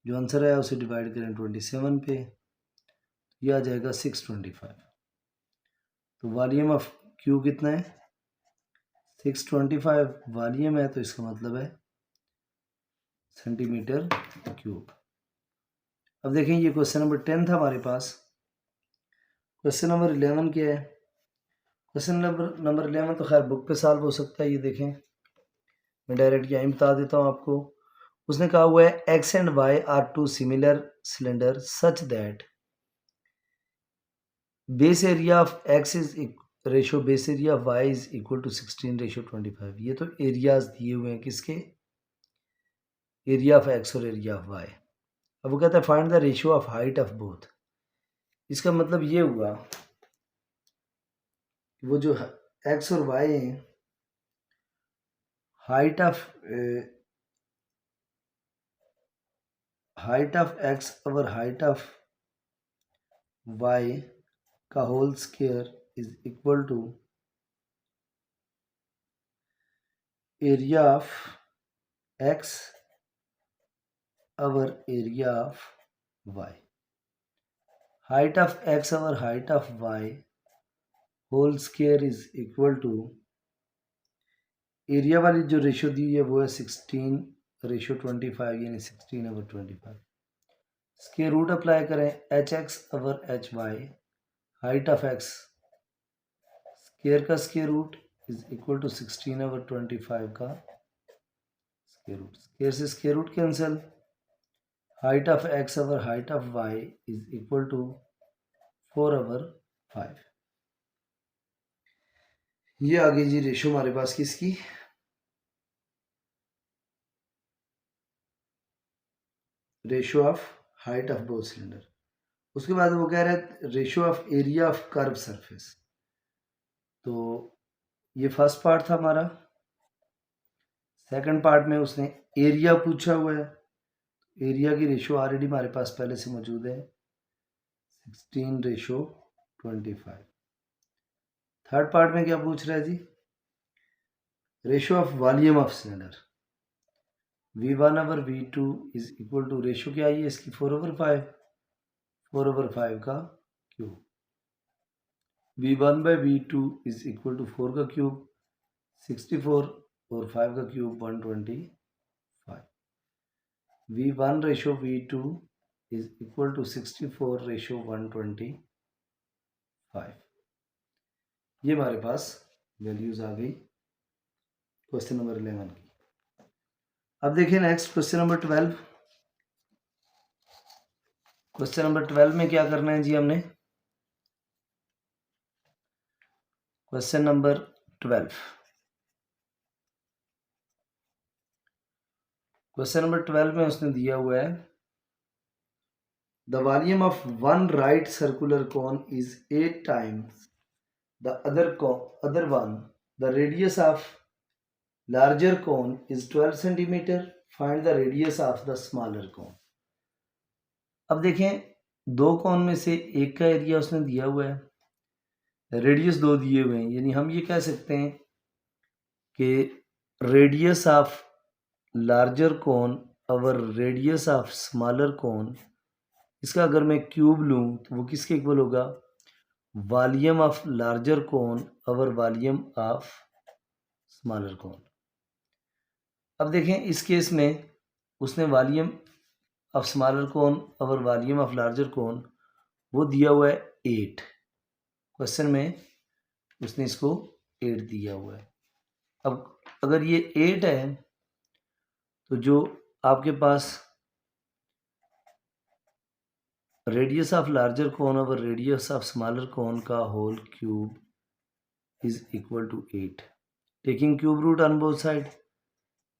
जो answer है उसे divide करें 27 पे, यह आ जाएगा 625। तो वॉल्यूम ऑफ Q कितना है 625 वॉल्यूम है, तो इसका मतलब है सेंटीमीटर क्यूब। अब देखें ये क्वेश्चन नंबर 10 था हमारे पास, क्वेश्चन नंबर 11 क्या है, क्वेश्चन नंबर 11 तो खैर बुक पे सॉल्व हो सकता है, ये देखें मैं डायरेक्ट यहीं बता देता हूँ आपको। उसने कहा हुआ है X and Y are two similar cylinder such that base area of X is ratio base area of Y is equal to 16 ratio 25। ये तो एरियाज दिए हुए हैं किसके, एरिया ऑफ एक्स और एरिया ऑफ वाई। अब वो कहता है find the ratio of height of both. इसका मतलब ये हुआ कि वो जो एक्स और वाई हैं, हाइट ऑफ एक्स और हाइट ऑफ वाई का whole square is equal to area of X और area of Y. Height of X और height of Y whole square is equal to area वाली जो ratio दी है वो है 16 रेशो 25 यानी 16/25। स्क्वायर रूट अप्लाई करें, HX/HY height of x square का square root is equal to 16/25 का स्क्वायर रूट। स्क्वायर से square root cancel, height of x over height of y is equal to 4/5। ये आ गई जी रेशो हमारे पास किसकी, ratio of height of both cylinder. उसके बाद वो कह रहा है ratio of area of curve surface. तो ये फर्स्ट पार्ट था हमारा। सेकंड पार्ट में उसने एरिया पूछा हुआ है, एरिया की रेशो ऑलरेडी हमारे पास पहले से मौजूद है 16/25। थर्ड पार्ट में क्या पूछ रहा है जी, ratio of volume of cylinder. V1/V2 is equal to ratio क्या आई है इसकी 4/5, 4/5 का cube. V1/V2 is equal to 4 का क्यूब 64 और 5 का cube 125। V1 ratio V2 is equal to 64 ratio 125। ये हमारे पास वैल्यूज आ गई क्वेश्चन नंबर 11 की। अब देखिए next question number 12। Question number 12 में क्या करना है जी हमने, क्वेश्चन नंबर 12, क्वेश्चन नंबर 12 में उसने दिया हुआ है the volume of one right circular cone is 8 times the other one, the radius of larger cone is 12 centimetre, find the radius of the smaller cone. अब देखें दो कोन में से एक का एरिया उसने दिया हुआ है, रेडियस दो दिए हुए हैं, यानी हम ये कह सकते हैं कि रेडियस ऑफ लार्जर कोन और रेडियस ऑफ स्मॉलर कोन, इसका अगर मैं क्यूब लूँ तो वो किसके इक्वल होगा, वॉल्यूम ऑफ लार्जर कोन और वॉल्यूम ऑफ स्मॉलर कोन। अब देखें इस केस में उसने वॉल्यूम ऑफ स्मॉलर कोन और वॉल्यूम ऑफ लार्जर कोन वो दिया हुआ है 8, क्वेश्चन में उसने इसको 8 दिया हुआ है। अब अगर ये 8 है तो जो आपके पास रेडियस ऑफ लार्जर कोन और रेडियस ऑफ स्मॉलर कोन का whole cube is equal to 8। Taking cube root on both side,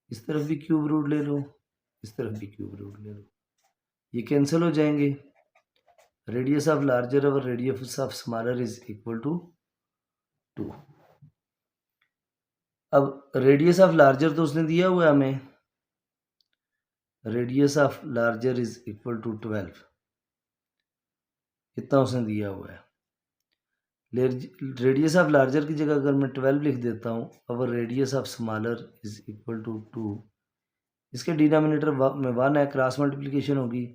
इस तरफ भी क्यूब रूट ले लो, इस तरफ भी क्यूब रूट ले लो, ये कैंसिल हो जाएंगे। रेडियस ऑफ लार्जर और radius of smaller is equal to 2। अब रेडियस ऑफ लार्जर तो उसने दिया हुआ है हमें, radius of larger is equal to 12, इतना उसने दिया हुआ है। रेडियस ऑफ लार्जर की जगह अगर मैं 12 लिख देता हूँ और radius of smaller is equal to 2, इसके डिनोमिनेटर में 1 है, क्रॉस मल्टीप्लिकेशन होगी,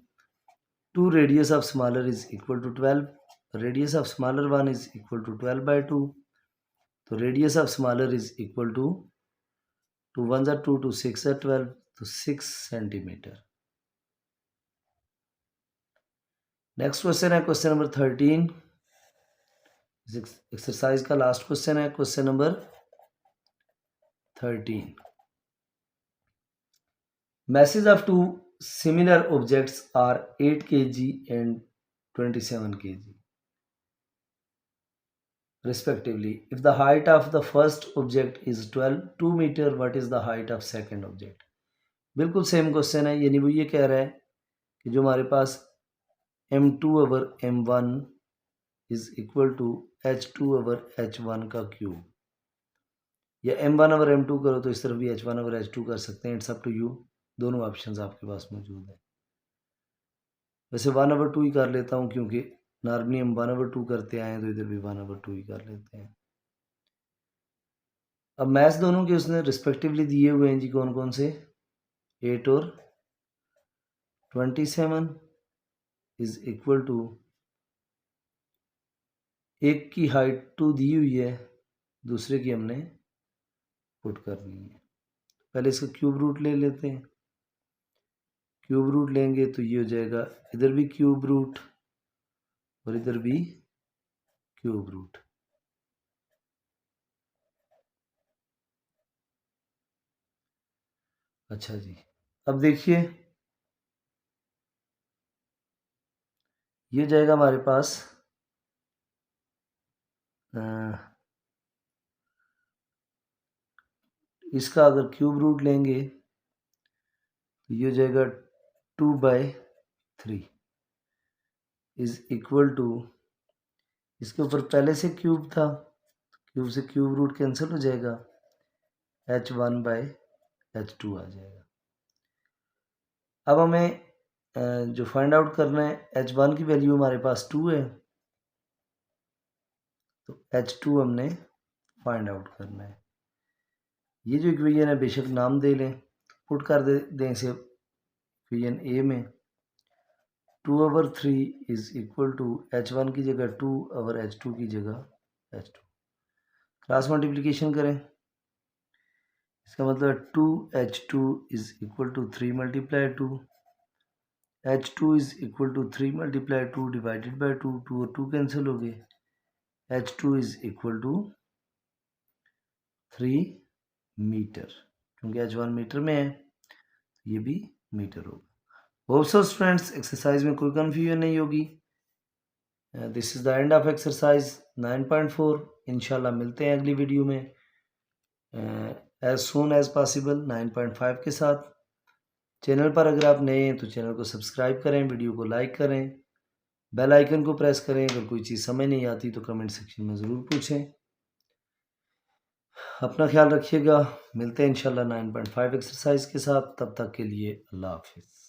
2 radius of smaller is equal to 12, radius of smaller 1 is equal to 12/2, तो radius of smaller is equal to 2 1 ज़ा 2 2 6 ज़ा 12, तो 6 सेंटीमीटर। नेक्स्ट क्वेश्चन है क्वेश्चन नंबर 13, एक्सरसाइज का लास्ट क्वेश्चन है question number 13। Masses of two similar objects are 8 kg and 27 kg respectively. If the height of the first object is 2 meter, what is the height of second object? बिल्कुल same question है, यानी वो ये कह रहा है कि जो हमारे पास m2/m1 is equal to h2/h1 का क्यूब, या m1/m2 करो तो इस तरफ भी h1/h2 कर सकते हैं, इट्स अप टू यू, दोनों ऑप्शंस आपके पास मौजूद है। वैसे 1/2 ही कर लेता हूँ क्योंकि नॉर्मली हम 1/2 करते आए हैं, तो इधर भी 1/2 ही कर लेते हैं। अब मैथ्स दोनों के उसने रिस्पेक्टिवली दिए हुए हैं जी, कौन कौन से, 8 और 27 इज इक्वल टू, एक की हाइट 2 दी हुई है, दूसरे की हमने पुट करनी है। पहले इसका क्यूब रूट ले लेते हैं, क्यूब रूट लेंगे तो ये हो जाएगा, इधर भी क्यूब रूट और इधर भी क्यूब रूट। अच्छा जी, अब देखिए ये जाएगा हमारे पास इसका अगर क्यूब रूट लेंगे तो ये हो जाएगा 2/3 इज इक्वल टू, इसके ऊपर पहले से क्यूब था, क्यूब से क्यूब रूट कैंसिल हो जाएगा, h1/h2 आ जाएगा। अब हमें जो फाइंड आउट करना है, h1 की वैल्यू हमारे पास 2 है, तो h2 हमने फाइंड आउट करना है। ये जो इक्वेशन है बेशक नाम दे लें, पुट कर दें इसे इक्वेशन ए में। 2/3 इज इक्वल टू h1 की जगह 2 और h2 की जगह h2। क्रॉस मल्टीप्लिकेशन करें, इसका मतलब 2h2 is equal to 3 multiply 2, h2 is equal to 3 multiply 2 divided by 2, 2 और 2 कैंसिल हो गए, h2 is equal to 3 metre, क्योंकि h1 मीटर में है तो ये भी मीटर होगा। होप सो फ्रेंड्स एक्सरसाइज में कोई कन्फ्यूजन नहीं होगी। This is the end of exercise 9.4। इंशाल्लाह मिलते हैं अगली वीडियो में एज सून एज पॉसिबल 9.5 के साथ। चैनल पर अगर आप नए हैं तो चैनल को सब्सक्राइब करें, वीडियो को लाइक करें, बेल आइकन को प्रेस करें। अगर कोई चीज़ समझ नहीं आती तो कमेंट सेक्शन में ज़रूर पूछें। अपना ख्याल रखिएगा, मिलते हैं इंशाल्लाह 9.5 एक्सरसाइज के साथ। तब तक के लिए अल्लाह हाफिज़।